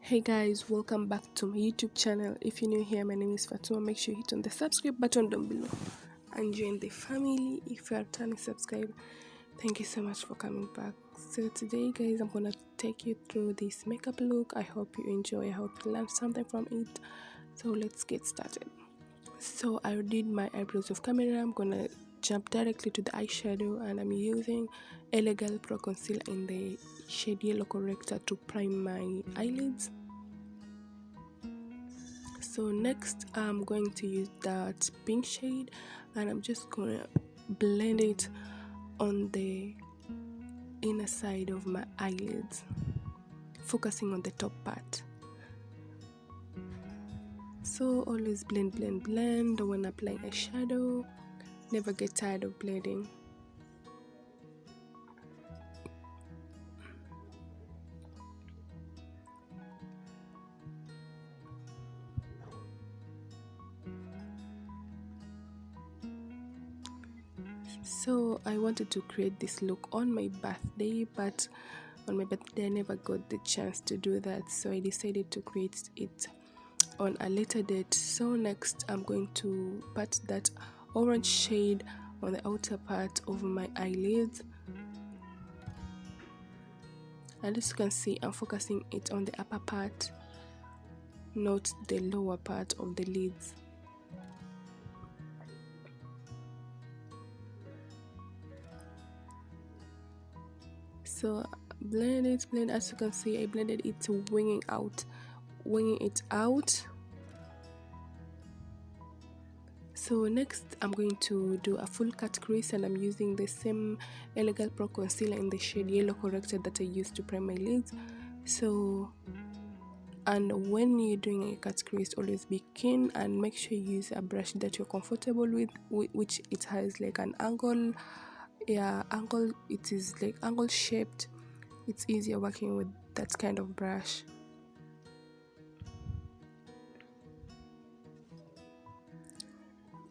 Hey guys, welcome back to my YouTube channel. If you're new here, my name is Fatuma. Make sure you hit on the subscribe button down below and join the family. If you are returning subscriber, thank you so much for coming back. So today guys, I'm gonna take you through this makeup look. I hope you enjoy. I hope you learn something from it. So let's get started. So I did my eyebrows off camera. I'm gonna jump directly to the eyeshadow, and I'm using Elegant Pro Concealer in the shade Yellow Corrector to prime my eyelids. So next I'm going to use that pink shade, and I'm just gonna blend it on the inner side of my eyelids, focusing on the top part. So always blend when applying eyeshadow. Never get tired of blending. So I wanted to create this look on my birthday, but on my birthday I never got the chance to do that, so I decided to create it on a later date. So next I'm going to pat that orange shade on the outer part of my eyelids, and as you can see, I'm focusing it on the upper part, not the lower part of the lids. So blend it. As you can see, I blended it to winging it out. So next I'm going to do a full cut crease, and I'm using the same Elegant Pro Concealer in the shade Yellow Corrector that I used to prime my lids. So, and when you're doing a cut crease, always be keen and make sure you use a brush that you're comfortable with, which it has like an angle. It is like angle shaped. It's easier working with that kind of brush.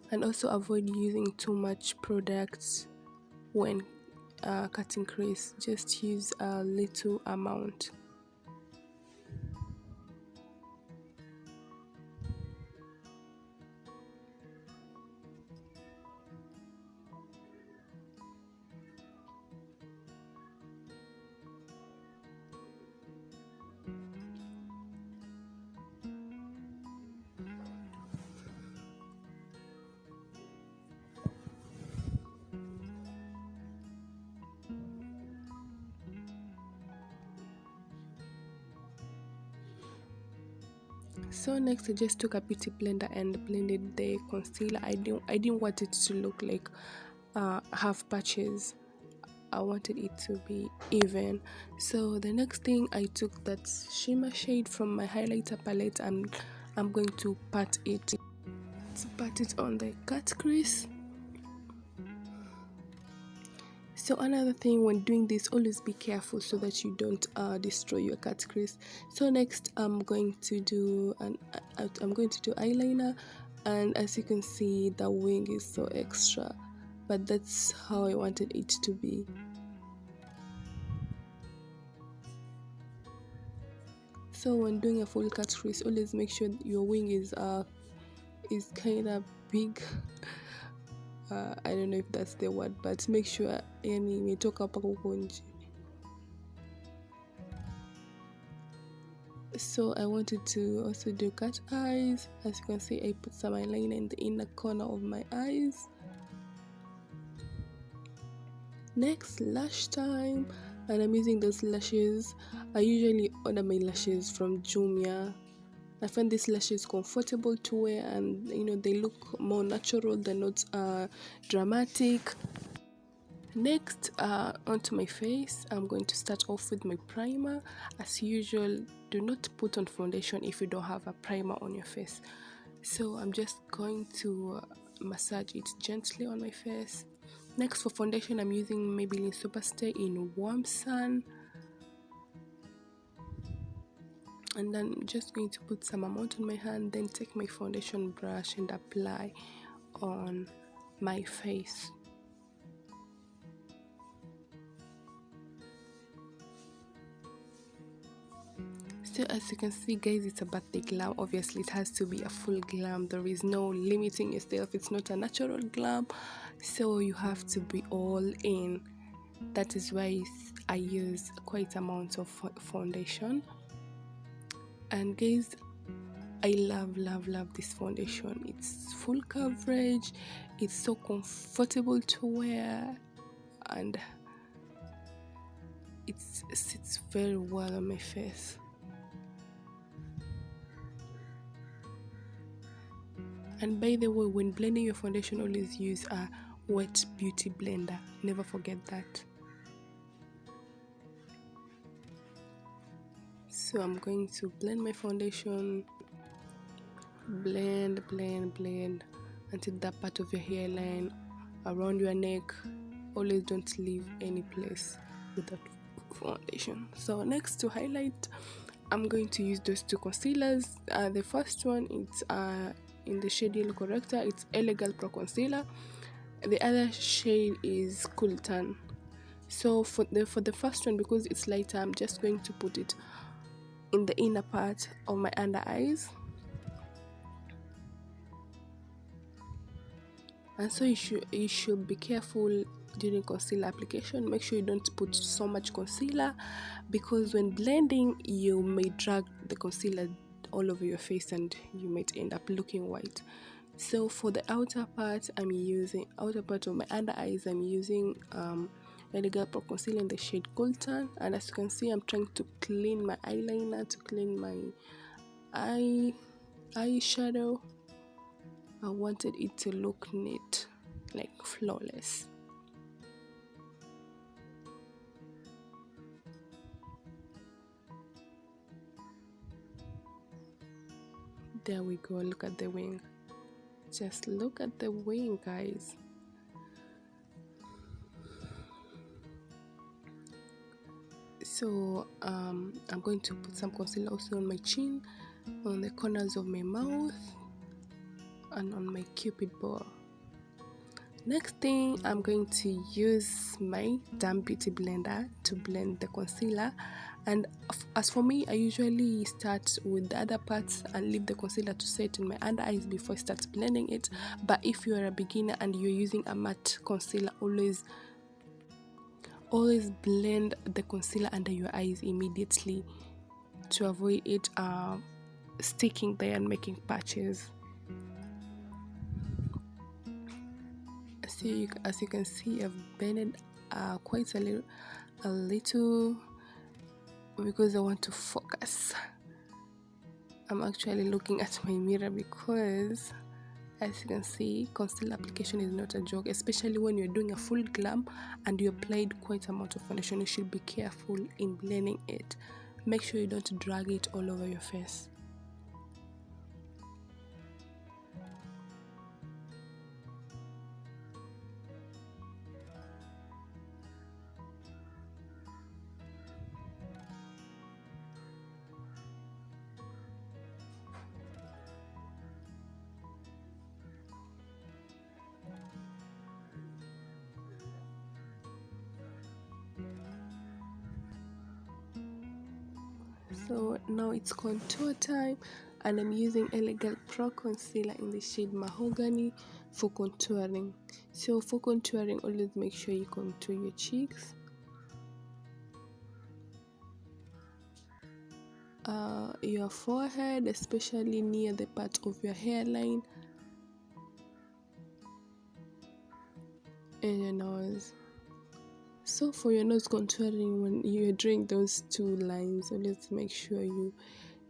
And also avoid using too much products when cutting crease. Just use a little amount. So next I just took a beauty blender and blended the concealer. I didn't want it to look like half patches. I wanted it to be even. So the next thing, I took that shimmer shade from my highlighter palette, and I'm going to pat it on the cut crease. So another thing, when doing this, always be careful so that you don't destroy your cut crease. So next I'm going to do eyeliner, and as you can see, the wing is so extra, but that's how I wanted it to be. So when doing a full cut crease, always make sure your wing is kind of big. I don't know if that's the word, but make sure yani imetoka hapa huko nje. So I wanted to also do cat eyes. As you can see, I put some eyeliner in the inner corner of my eyes. Next, lash time, and I'm using those lashes. I usually order my lashes from Jumia. I find these lashes comfortable to wear, and they look more natural. They're not dramatic. Next, onto my face, I'm going to start off with my primer. As usual, do not put on foundation if you don't have a primer on your face. So I'm just going to massage it gently on my face. Next, for foundation, I'm using Maybelline Superstay in Warm Sun, and then I'm just going to put some amount on my hand, then take my foundation brush and apply on my face. So as you can see guys, it's a birthday glam. Obviously it has to be a full glam. There is no limiting yourself. It's not a natural glam, so you have to be all in. That is why I use quite amount of foundation. And guys, I love this foundation. It's full coverage, it's so comfortable to wear, and it sits very well on my face. And by the way, when blending your foundation, always use a wet beauty blender. Never forget that. So I'm going to blend my foundation. Blend until that part of your hairline, around your neck. Always don't leave any place without foundation. So next, to highlight, I'm going to use those two concealers. The first one, it's in the shade Yellow Corrector. It's Elegant Pro Concealer. The other shade is Cool Tan. So for the first one, because it's lighter, I'm just going to put it in the inner part of my under eyes. And so you should be careful during concealer application. Make sure you don't put so much concealer, because when blending you may drag the concealer all over your face and you might end up looking white. So for the outer part of my under eyes, I'm using Elegant Pro Concealer in the shade Cool Tan. And as you can see, I'm trying to clean my eyeliner, to clean my eyeshadow. I wanted it to look neat, like flawless. There we go. Look at the wing. Just look at the wing, guys. So I'm going to put some concealer also on my chin, on the corners of my mouth, and on my cupid bow. Next thing, I'm going to use my damp beauty blender to blend the concealer. And as for me, I usually start with the other parts and leave the concealer to set in my under eyes before I start blending it. But if you are a beginner and you're using a matte concealer, always blend the concealer under your eyes immediately to avoid it sticking there and making patches. So as you can see, I've blended quite a little because I want to focus. I'm actually looking at my mirror because, as you can see, concealer application is not a joke, especially when you're doing a full glam and you applied quite a amount of foundation. You should be careful in blending it. Make sure you don't drag it all over your face. So now it's contour time, and I'm using Elegant Pro Concealer in the shade Mahogany for contouring. So for contouring, always make sure you contour your cheeks, your forehead, especially near the part of your hairline, and your nose. So for your nose contouring, when you're doing those two lines, always make sure you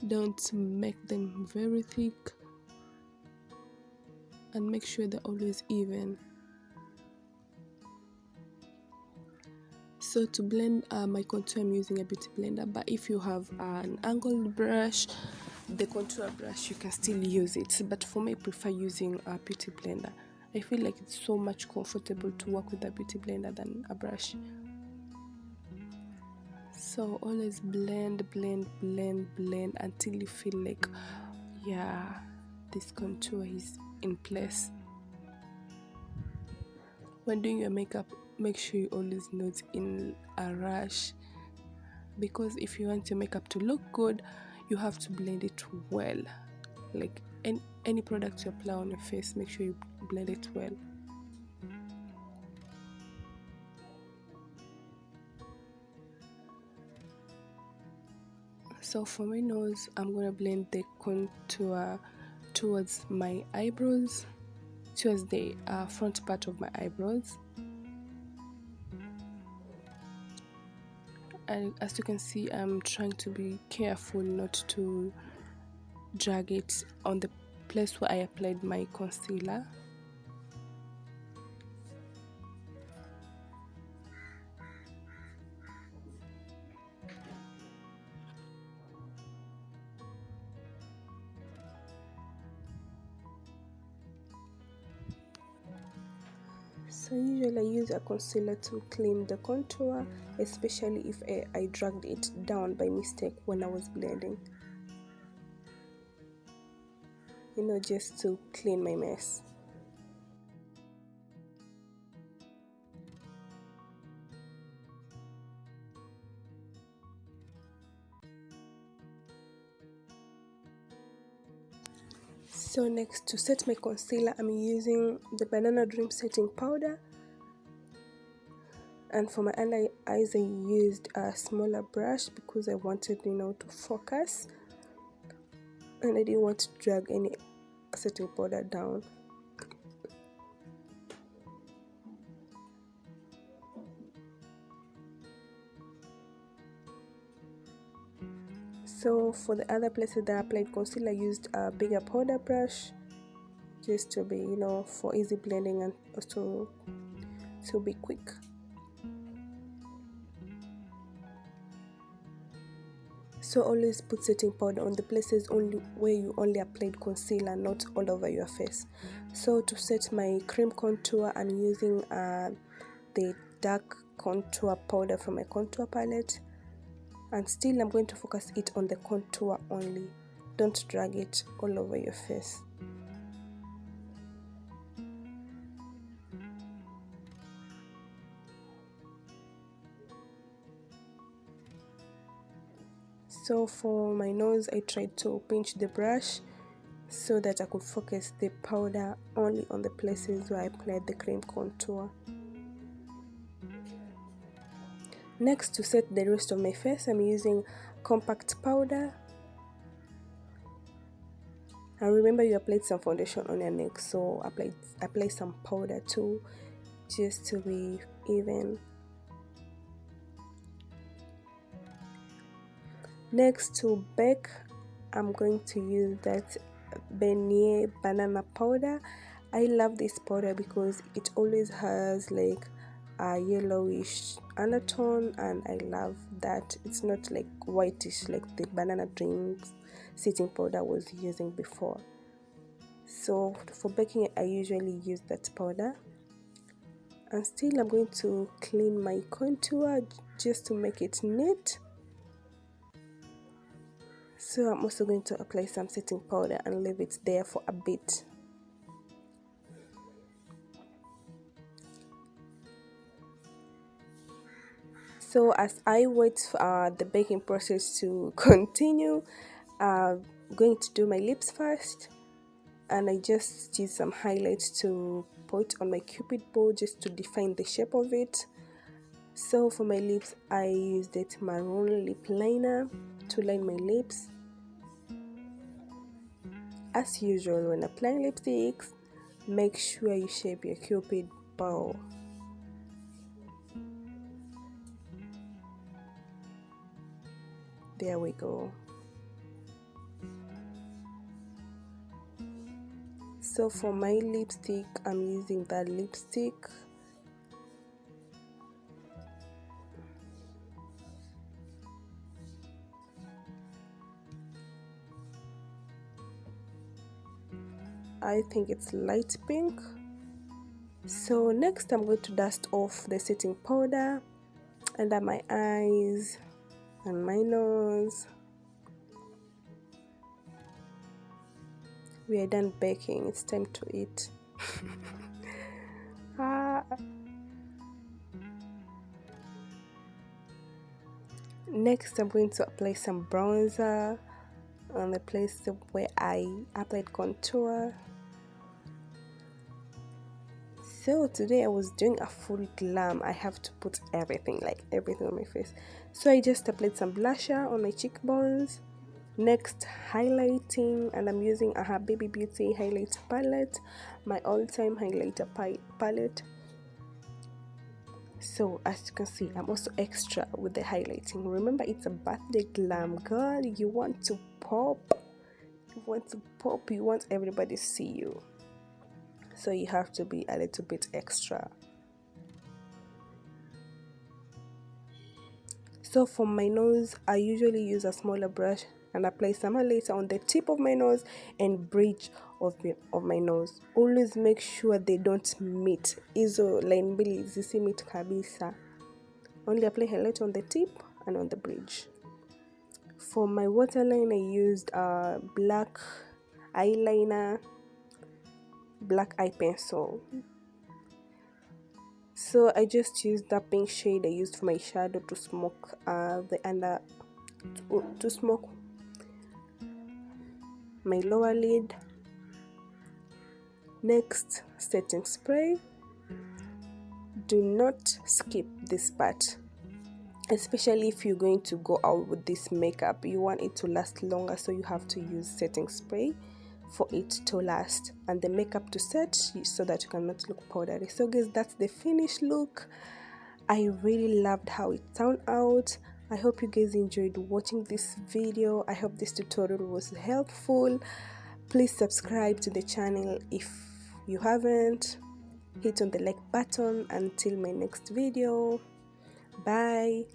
don't make them very thick, and make sure they're always even. So to blend my contour, I'm using a beauty blender, but if you have an angled brush, the contour brush, you can still use it. But for me, I prefer using a beauty blender. I feel like it's so much comfortable to work with a beauty blender than a brush. So always blend until you feel like, yeah, this contour is in place. When doing your makeup, make sure you always not in a rush, because if you want your makeup to look good, you have to blend it well. Like any product you apply on your face, make sure you blend it well. So for my nose, I'm gonna blend the contour towards my eyebrows, towards the front part of my eyebrows. And as you can see, I'm trying to be careful not to drag it on the place where I applied my concealer. So usually I use a concealer to clean the contour, especially if I dragged it down by mistake when I was blending. Just to clean my mess. So next, to set my concealer, I'm using the Banana Dream setting powder. And for my under eyes, I used a smaller brush because I wanted, to focus. And I didn't want to drag any setting powder down. So for the other places that I applied concealer, I used a bigger powder brush just to be, for easy blending and also to be quick. So always put setting powder on the places only where you only applied concealer, not all over your face. So to set my cream contour, I'm using the dark contour powder from my contour palette. And still I'm going to focus it on the contour only. Don't drag it all over your face. So for my nose, I tried to pinch the brush so that I could focus the powder only on the places where I applied the cream contour. Next, to set the rest of my face, I'm using compact powder. And remember, you applied some foundation on your neck, so apply some powder too, just to be even. Next, to bake, I'm going to use that Beignet banana powder. I love this powder because it always has like a yellowish undertone, and I love that it's not like whitish like the banana drinks setting powder I was using before. So for baking, I usually use that powder. And still I'm going to clean my contour just to make it neat. So I'm also going to apply some setting powder and leave it there for a bit. So as I wait for the baking process to continue, I'm going to do my lips first. And I just use some highlights to put on my cupid bow just to define the shape of it. So for my lips, I used that maroon lip liner to line my lips. As usual, when applying lipsticks, make sure you shape your cupid bow. There we go. So for my lipstick, I'm using that lipstick. I think it's light pink. So next I'm going to dust off the setting powder under my eyes and my nose. We are done baking, it's time to eat. Next I'm going to apply some bronzer on the place where I applied contour. So today I was doing a full glam. I have to put everything, like everything on my face. So I just applied some blusher on my cheekbones. Next, highlighting, and I'm using a Habibi Beauty highlighter palette, my all-time highlighter palette. So as you can see, I'm also extra with the highlighting. Remember, it's a birthday glam, girl. You want to pop, you want everybody to see you, so you have to be a little bit extra. So for my nose, I usually use a smaller brush and apply some highlighter on the tip of my nose and bridge of my nose. Always make sure they don't meet. Hizo line mbili zisimit kabisa. Only apply highlight on the tip and on the bridge. For my waterline, I used a black eyeliner, black eye pencil. So I just used that pink shade I used for my shadow to smoke the under, to smoke my lower lid. Next, setting spray. Do not skip this part, especially if you're going to go out with this makeup. You want it to last longer, so you have to use setting spray for it to last and the makeup to set so that you cannot look powdery. So guys, that's the finished look. I really loved how it turned out. I hope you guys enjoyed watching this video. I hope this tutorial was helpful. Please subscribe to the channel if you haven't. Hit on the like button. Until my next video, bye.